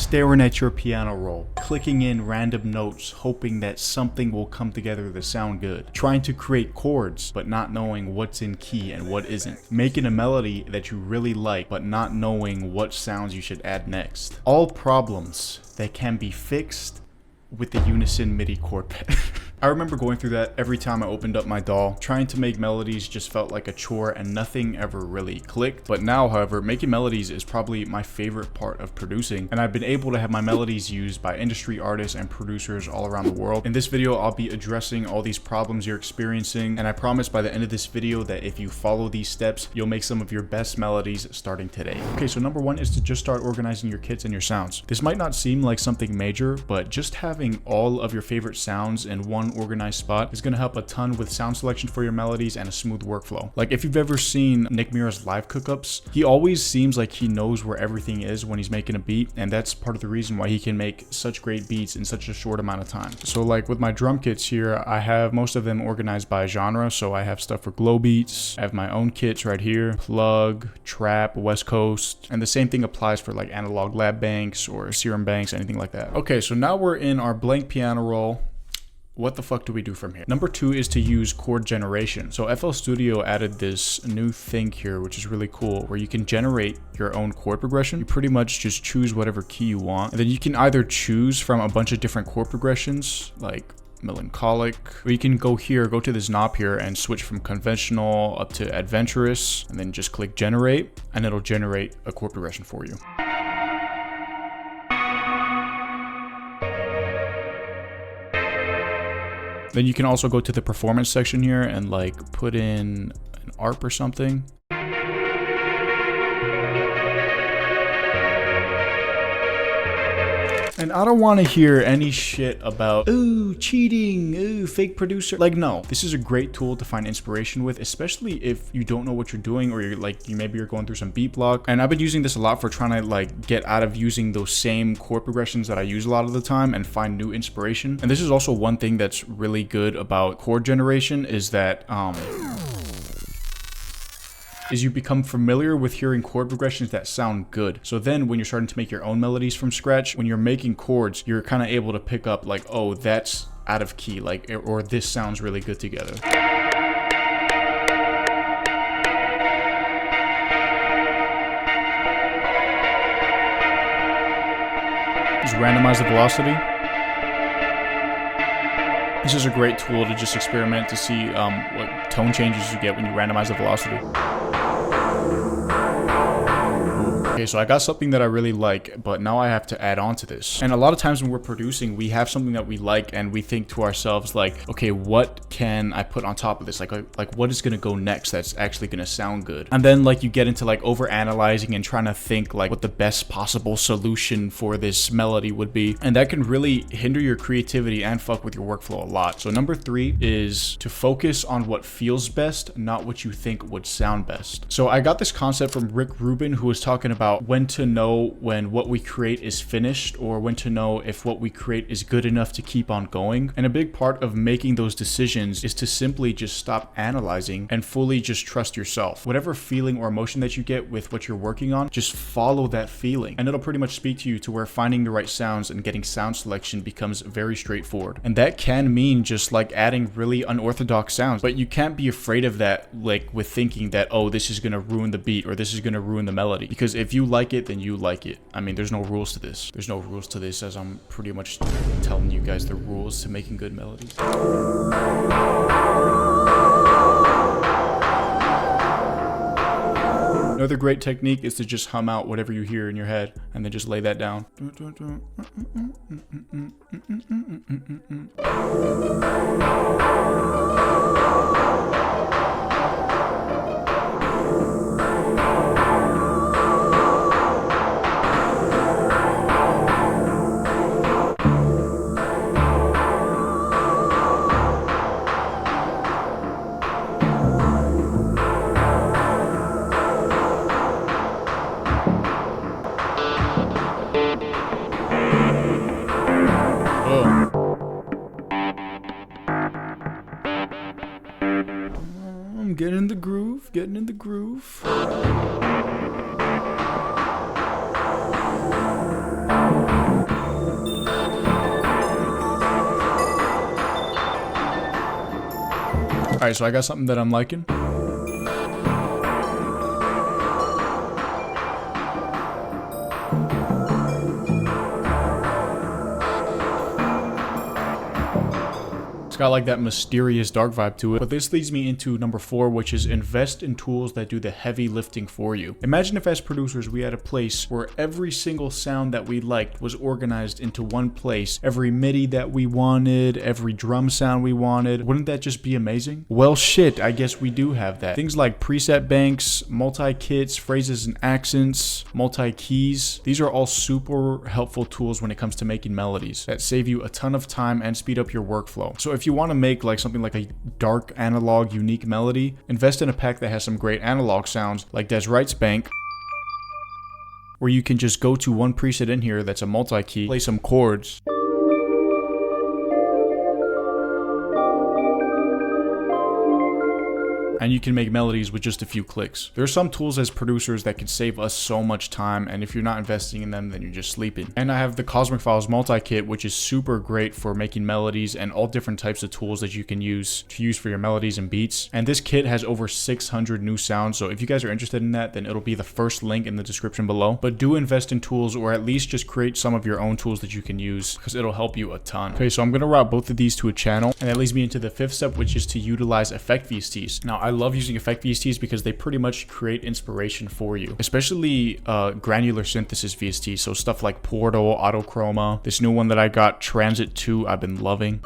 staring at your piano roll, clicking in random notes, hoping that something will come together to sound good, trying to create chords, but not knowing what's in key and what isn't, making a melody that you really like, but not knowing what sounds you should add next. All problems that can be fixed with the Unison MIDI chord pad. I remember going through that every time I opened up my DAW. Trying to make melodies just felt like a chore and nothing ever really clicked. But now, however, making melodies is probably my favorite part of producing, and I've been able to have my melodies used by industry artists and producers all around the world. In this video, I'll be addressing all these problems you're experiencing, and I promise by the end of this video that if you follow these steps, you'll make some of your best melodies starting today. Okay, so number one is to just start organizing your kits and your sounds. This might not seem like something major, but just having all of your favorite sounds in one organized spot is going to help a ton with sound selection for your melodies and a smooth workflow. Like if you've ever seen Nick Mira's live cookups, he always seems like he knows where everything is when he's making a beat, and that's part of the reason why he can make such great beats in such a short amount of time. So like with my drum kits here, I have most of them organized by genre. So I have stuff for glow beats, I have my own kits right here, plug, trap, West Coast, and the same thing applies for like analog lab banks or serum banks, anything like that. Okay, so now we're in our blank piano roll. What the fuck do we do from here? Number two is to use chord generation. So FL Studio added this new thing here, which is really cool, where you can generate your own chord progression. You pretty much just choose whatever key you want, and then you can either choose from a bunch of different chord progressions, like melancholic, or you can go here, go to this knob here and switch from conventional up to adventurous, and then just click generate, and it'll generate a chord progression for you. Then you can also go to the performance section here and like put in an ARP or something. And I don't want to hear any shit about, ooh, cheating, ooh, fake producer. Like, no, this is a great tool to find inspiration with, especially if you don't know what you're doing, or you're like, maybe you're going through some beat block. And I've been using this a lot for trying to like get out of using those same chord progressions that I use a lot of the time and find new inspiration. And this is also one thing that's really good about chord generation is that, you become familiar with hearing chord progressions that sound good. So then when you're starting to make your own melodies from scratch, when you're making chords, you're kind of able to pick up like, oh, that's out of key, like, or this sounds really good together. Just randomize the velocity. This is a great tool to just experiment to see what tone changes you get when you randomize the velocity. Okay, so I got something that I really like, but now I have to add on to this. And a lot of times when we're producing, we have something that we like and we think to ourselves like, okay, what can I put on top of this? Like what is gonna go next that's actually gonna sound good? And then like you get into like over analyzing and trying to think like what the best possible solution for this melody would be. And that can really hinder your creativity and fuck with your workflow a lot. So number three is to focus on what feels best, not what you think would sound best. So I got this concept from Rick Rubin, who was talking about when to know when what we create is finished, or when to know if what we create is good enough to keep on going. And a big part of making those decisions is to simply just stop analyzing and fully just trust yourself. Whatever feeling or emotion that you get with what you're working on, just follow that feeling, and it'll pretty much speak to you to where finding the right sounds and getting sound selection becomes very straightforward. And that can mean just like adding really unorthodox sounds, but you can't be afraid of that, like with thinking that, oh, this is gonna ruin the beat or this is gonna ruin the melody. Because if you like it, then you like it. I mean, there's no rules to this. There's no rules to this, as I'm pretty much telling you guys the rules to making good melodies. Another great technique is to just hum out whatever you hear in your head and then just lay that down. Getting in the groove, getting in the groove. right, so I got something that I'm liking. It's got like that mysterious dark vibe to it. But this leads me into number 4, which is invest in tools that do the heavy lifting for you. Imagine if as producers we had a place where every single sound that we liked was organized into one place. Every MIDI that we wanted, every drum sound we wanted. Wouldn't that just be amazing? Well shit, I guess we do have that. Things like preset banks, multi-kits, phrases and accents, multi-keys. These are all super helpful tools when it comes to making melodies that save you a ton of time and speed up your workflow. So if you want to make like something like a dark analog unique melody, invest in a pack that has some great analog sounds like Des Wright's Bank, where you can just go to one preset in here that's a multi-key, play some chords, and you can make melodies with just a few clicks. There are some tools as producers that can save us so much time, and if you're not investing in them, then you're just sleeping. And I have the Cosmic Files multi-kit, which is super great for making melodies and all different types of tools that you can use for your melodies and beats. And this kit has over 600 new sounds, so if you guys are interested in that, then it'll be the first link in the description below. But do invest in tools, or at least just create some of your own tools that you can use, because it'll help you a ton. Okay, so I'm gonna route both of these to a channel, and that leads me into the 5th step, which is to utilize effect VSTs. Now, I love using effect VSTs because they pretty much create inspiration for you, especially granular synthesis VSTs. So stuff like Portal, Autochroma, this new one that I got, Transit 2, I've been loving.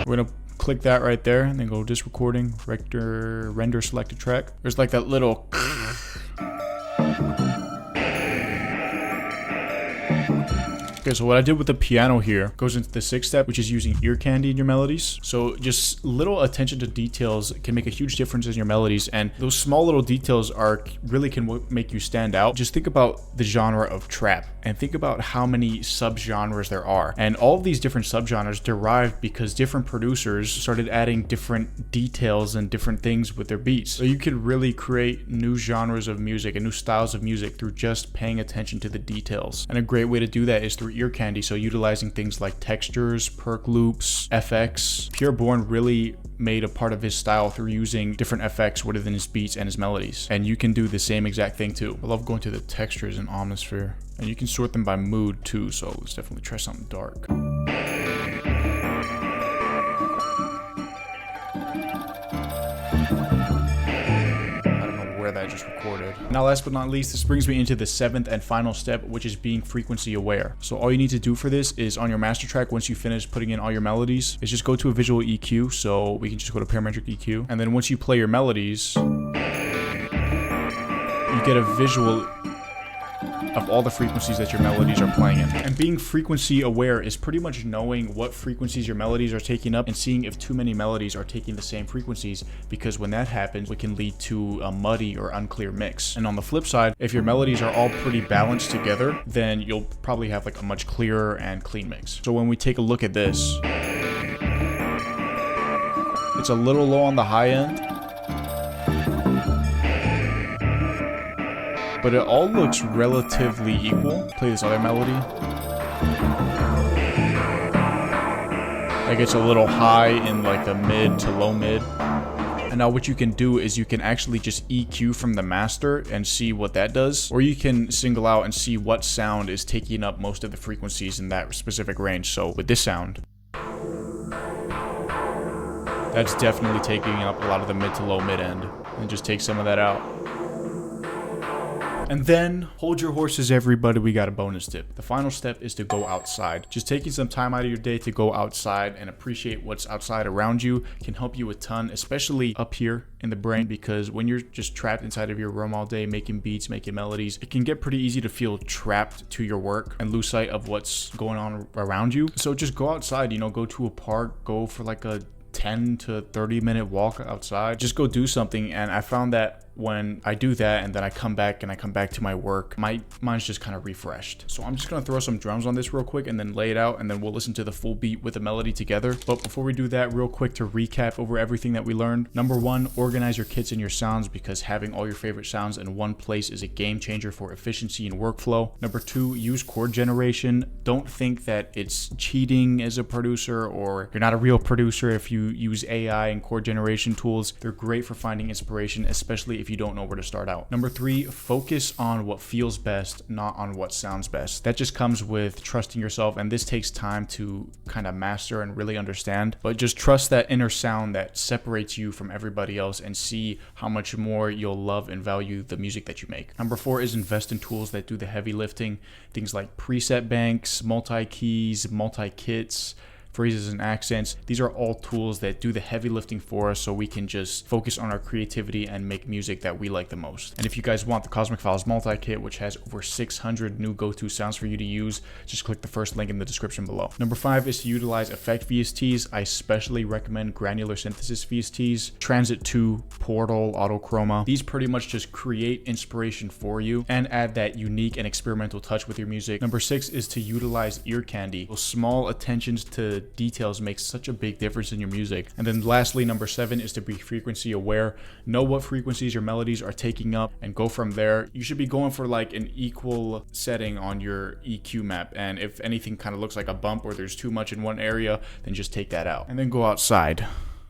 We're gonna click that right there and then go disc recording, render selected track. There's like that little Okay, so what I did with the piano here goes into the 6th step, which is using ear candy in your melodies. So just little attention to details can make a huge difference in your melodies, and those small little details really can make you stand out. Just think about the genre of trap and think about how many subgenres there are. And all of these different subgenres derived because different producers started adding different details and different things with their beats. So you could really create new genres of music and new styles of music through just paying attention to the details. And a great way to do that is through ear candy, so utilizing things like textures, perk loops, FX. Pureborn really made a part of his style through using different FX within his beats and his melodies, and you can do the same exact thing too. I love going to the textures in Omnisphere, and you can sort them by mood too, so let's definitely try something dark. That I just recorded. Now, last but not least, this brings me into the 7th and final step, which is being frequency aware. So all you need to do for this is on your master track, once you finish putting in all your melodies, is just go to a visual EQ. So we can just go to parametric EQ, and then once you play your melodies, you get a visual of all the frequencies that your melodies are playing in. And being frequency aware is pretty much knowing what frequencies your melodies are taking up and seeing if too many melodies are taking the same frequencies, because when that happens, it can lead to a muddy or unclear mix. And on the flip side, if your melodies are all pretty balanced together, then you'll probably have like a much clearer and clean mix. So when we take a look at this, it's a little low on the high end, but it all looks relatively equal. Play this other melody. It gets a little high in like the mid to low mid. And now what you can do is you can actually just EQ from the master and see what that does, or you can single out and see what sound is taking up most of the frequencies in that specific range. So with this sound, that's definitely taking up a lot of the mid to low mid end, and just take some of that out. And then, hold your horses everybody, we got a bonus tip. The final step is to go outside. Just taking some time out of your day to go outside and appreciate what's outside around you can help you a ton, especially up here in the brain, because when you're just trapped inside of your room all day making beats, making melodies, it can get pretty easy to feel trapped to your work and lose sight of what's going on around you. So just go outside, you know, go to a park, go for like a 10 to 30 minute walk outside, just go do something. And I found that when I do that and then I come back to my work, my mind's just kind of refreshed. So I'm just gonna throw some drums on this real quick and then lay it out, and then we'll listen to the full beat with the melody together. But before we do that, real quick to recap over everything that we learned. Number one, organize your kits and your sounds, because having all your favorite sounds in one place is a game changer for efficiency and workflow. Number two, use chord generation. Don't think that it's cheating as a producer or you're not a real producer if you use AI and chord generation tools. They're great for finding inspiration, especially if you don't know where to start out. Number three, focus on what feels best, not on what sounds best. That just comes with trusting yourself, and this takes time to kind of master and really understand, but just trust that inner sound that separates you from everybody else and see how much more you'll love and value the music that you make. Number four is invest in tools that do the heavy lifting, things like preset banks, multi-keys, multi-kits, phrases and accents. These are all tools that do the heavy lifting for us so we can just focus on our creativity and make music that we like the most. And if you guys want the Cosmic Files multi-kit, which has over 600 new go-to sounds for you to use, just click the first link in the description below. Number five is to utilize effect VSTs. I especially recommend granular synthesis VSTs, Transit 2, Portal, Autochroma. These pretty much just create inspiration for you and add that unique and experimental touch with your music. Number six is to utilize ear candy. Those small attentions to details makes such a big difference in your music. And then lastly, number seven is to be frequency aware. Know what frequencies your melodies are taking up and go from there. You should be going for like an equal setting on your EQ map, and if anything kind of looks like a bump or there's too much in one area, then just take that out and then go outside.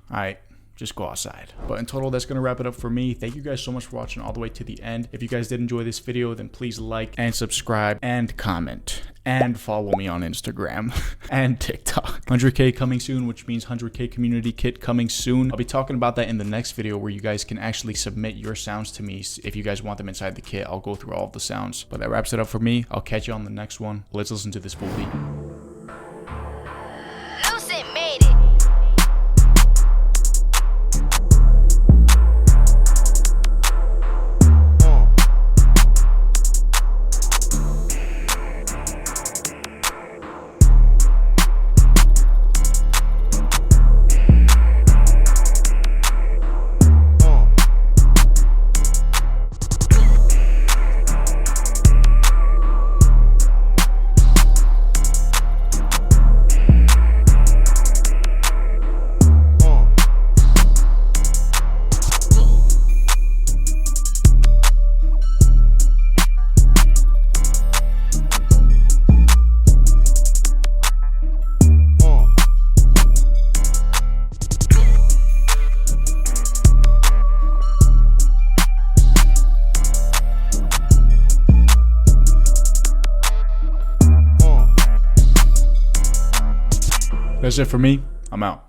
All right, just go outside. But in total, that's gonna wrap it up for me. Thank you guys so much for watching all the way to the end. If you guys did enjoy this video, then please like and subscribe and comment and follow me on Instagram and TikTok. 100K coming soon, which means 100K community kit coming soon. I'll be talking about that in the next video, where you guys can actually submit your sounds to me. If you guys want them inside the kit, I'll go through all of the sounds. But that wraps it up for me. I'll catch you on the next one. Let's listen to this full beat. That's it for me. I'm out.